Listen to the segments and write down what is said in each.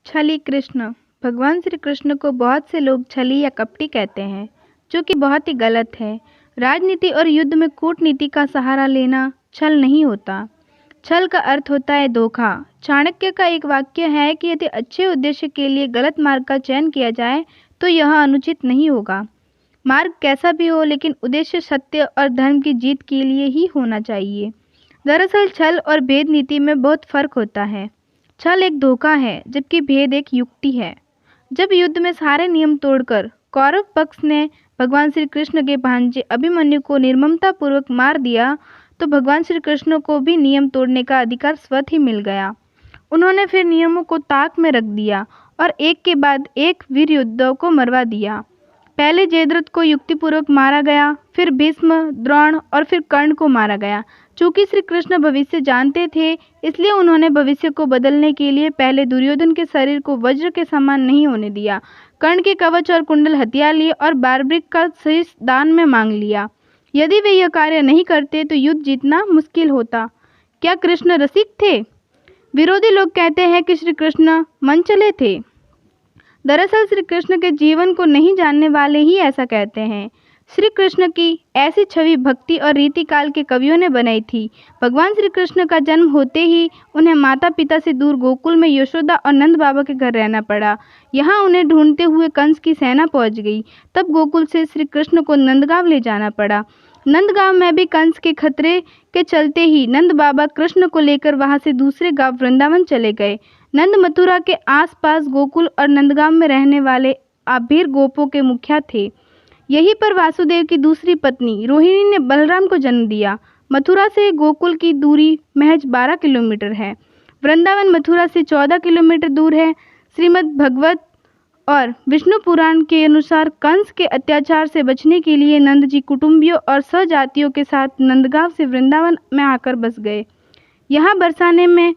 छली कृष्ण। भगवान श्री कृष्ण को बहुत से लोग छली या कपटी कहते हैं, जो कि बहुत ही गलत है। राजनीति और युद्ध में कूटनीति का सहारा लेना छल नहीं होता। छल का अर्थ होता है धोखा। चाणक्य का एक वाक्य है कि यदि अच्छे उद्देश्य के लिए गलत मार्ग का चयन किया जाए तो यह अनुचित नहीं होगा। मार्ग कैसा भी हो, लेकिन उद्देश्य सत्य और धर्म की जीत के लिए ही होना चाहिए। दरअसल छल और भेद नीति में बहुत फर्क होता है। छल एक धोखा है, जबकि भेद एक युक्ति है। जब युद्ध में सारे नियम तोड़कर कौरव पक्ष ने भगवान श्री कृष्ण के भांजे अभिमन्यु को निर्ममतापूर्वक मार दिया, तो भगवान श्री कृष्ण को भी नियम तोड़ने का अधिकार स्वतः ही मिल गया। उन्होंने फिर नियमों को ताक में रख दिया और एक के बाद एक वीर योद्धाओं को मरवा दिया। पहले जयद्रथ को युक्तिपूर्वक मारा गया, फिर भीष्म, द्रोण और फिर कर्ण को मारा गया। चूंकि श्री कृष्ण भविष्य जानते थे, इसलिए उन्होंने भविष्य को बदलने के लिए पहले दुर्योधन के शरीर को वज्र के समान नहीं होने दिया, कर्ण के कवच और कुंडल हथियार लिए और बारब्रिक का शीश दान में मांग लिया। यदि वे यह कार्य नहीं करते तो युद्ध जीतना मुश्किल होता। क्या कृष्ण रसिक थे? विरोधी लोग कहते हैं कि श्री कृष्ण मनचले थे। दरअसल श्री कृष्ण के जीवन को नहीं जानने वाले ही ऐसा कहते हैं। श्री कृष्ण की ऐसी छवि भक्ति और रीति काल के कवियों ने बनाई थी। भगवान श्री कृष्ण का जन्म होते ही उन्हें माता पिता से दूर गोकुल में यशोदा और नंद बाबा के घर रहना पड़ा। यहाँ उन्हें ढूंढते हुए कंस की सेना पहुंच गई। तब गोकुल से श्री कृष्ण को नंदगांव ले जाना पड़ा। नंदगांव में भी कंस के खतरे के चलते ही नंद बाबा कृष्ण को लेकर वहां से दूसरे गांव वृंदावन चले गए। नंद मथुरा के आसपास गोकुल और नंदगांव में रहने वाले आभीर गोपों के मुखिया थे। यहीं पर वासुदेव की दूसरी पत्नी रोहिणी ने बलराम को जन्म दिया। मथुरा से गोकुल की दूरी महज 12 किलोमीटर है। वृंदावन मथुरा से 14 किलोमीटर दूर है। श्रीमद् भगवत और विष्णु पुराण के अनुसार कंस के अत्याचार से बचने के लिए नंद जी कुटुंबियों और सहजातियों के साथ नंदगांव से वृंदावन में आकर बस गए। यहाँ बरसाने में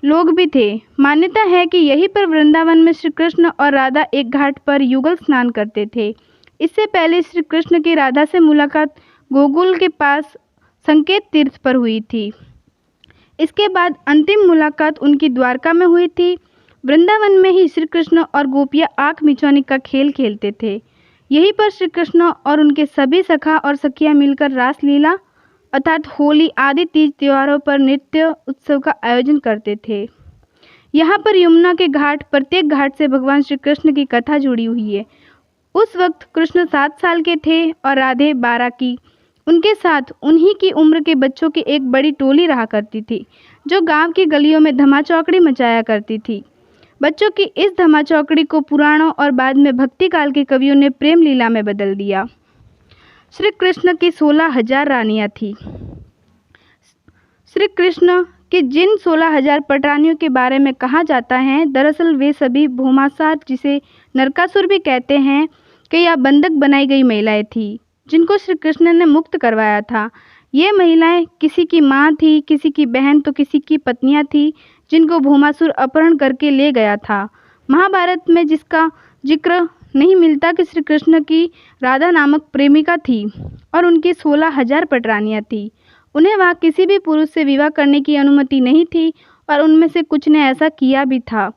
लोग भी थे। मान्यता है कि यहीं पर वृंदावन में श्री कृष्ण और राधा एक घाट पर युगल स्नान करते थे। इससे पहले श्री कृष्ण की राधा से मुलाकात गोकुल के पास संकेत तीर्थ पर हुई थी। इसके बाद अंतिम मुलाकात उनकी द्वारका में हुई थी। वृंदावन में ही श्री कृष्ण और गोपियाँ आँख मिचौनी का खेल खेलते थे। यहीं पर श्री कृष्ण और उनके सभी सखा और सखियाँ मिलकर रासलीला अर्थात होली आदि तीज त्योहारों पर नृत्य उत्सव का आयोजन करते थे। यहाँ पर यमुना के घाट प्रत्येक घाट से भगवान श्री कृष्ण की कथा जुड़ी हुई है। उस वक्त कृष्ण 7 साल के थे और राधे 12 की। उनके साथ उन्हीं की उम्र के बच्चों की एक बड़ी टोली रहा करती थी, जो गांव की गलियों में धमाचौकड़ी मचाया करती थी। बच्चों की इस धमाचौकड़ी को पुराणों और बाद में भक्ति काल के कवियों ने प्रेम लीला में बदल दिया। श्री कृष्ण की 16,000 रानियां थीं। श्री कृष्ण की जिन 16,000 पटरानियों के बारे में कहा जाता है, दरअसल वे सभी भौमासार, जिसे नरकासुर भी कहते हैं, कि यह बंधक बनाई गई महिलाएं थीं, जिनको श्री कृष्ण ने मुक्त करवाया था। ये महिलाएं किसी की माँ थी, किसी की बहन तो किसी की पत्नियां थीं, जिनको भौमासुर अपहरण करके ले गया था। महाभारत में जिसका जिक्र नहीं मिलता कि श्री कृष्ण की राधा नामक प्रेमिका थी और उनकी 16,000 पटरानियां थीं। उन्हें वहाँ किसी भी पुरुष से विवाह करने की अनुमति नहीं थी और उनमें से कुछ ने ऐसा किया भी था।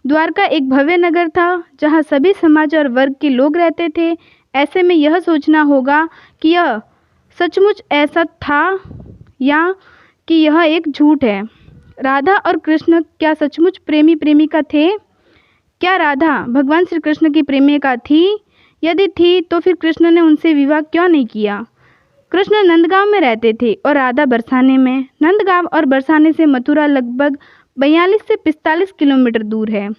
द्वारका एक भव्य नगर था, जहाँ सभी समाज और वर्ग के लोग रहते थे। ऐसे में यह सोचना होगा कि यह सचमुच ऐसा था या कि यह एक झूठ है। राधा और कृष्ण क्या सचमुच प्रेमी प्रेमिका थे? क्या राधा भगवान श्री कृष्ण की प्रेमिका थी? यदि थी तो फिर कृष्ण ने उनसे विवाह क्यों नहीं किया? कृष्ण नंदगांव में रहते थे और राधा बरसाने में। नंदगांव और बरसाने से मथुरा लगभग 42 से 45 किलोमीटर दूर है।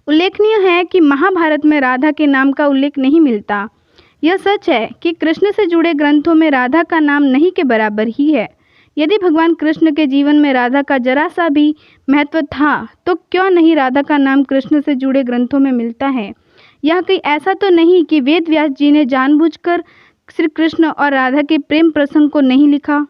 उल्लेखनीय है कि महाभारत में राधा के नाम का उल्लेख नहीं मिलता। यह सच है कि कृष्ण से जुड़े ग्रंथों में राधा का नाम नहीं के बराबर ही है। यदि भगवान कृष्ण के जीवन में राधा का जरा सा भी महत्व था, तो क्यों नहीं राधा का नाम कृष्ण से जुड़े ग्रंथों में मिलता है? यह कहीं ऐसा तो नहीं कि वेद व्यास जी ने जानबूझकर श्री कृष्ण और राधा के प्रेम प्रसंग को नहीं लिखा।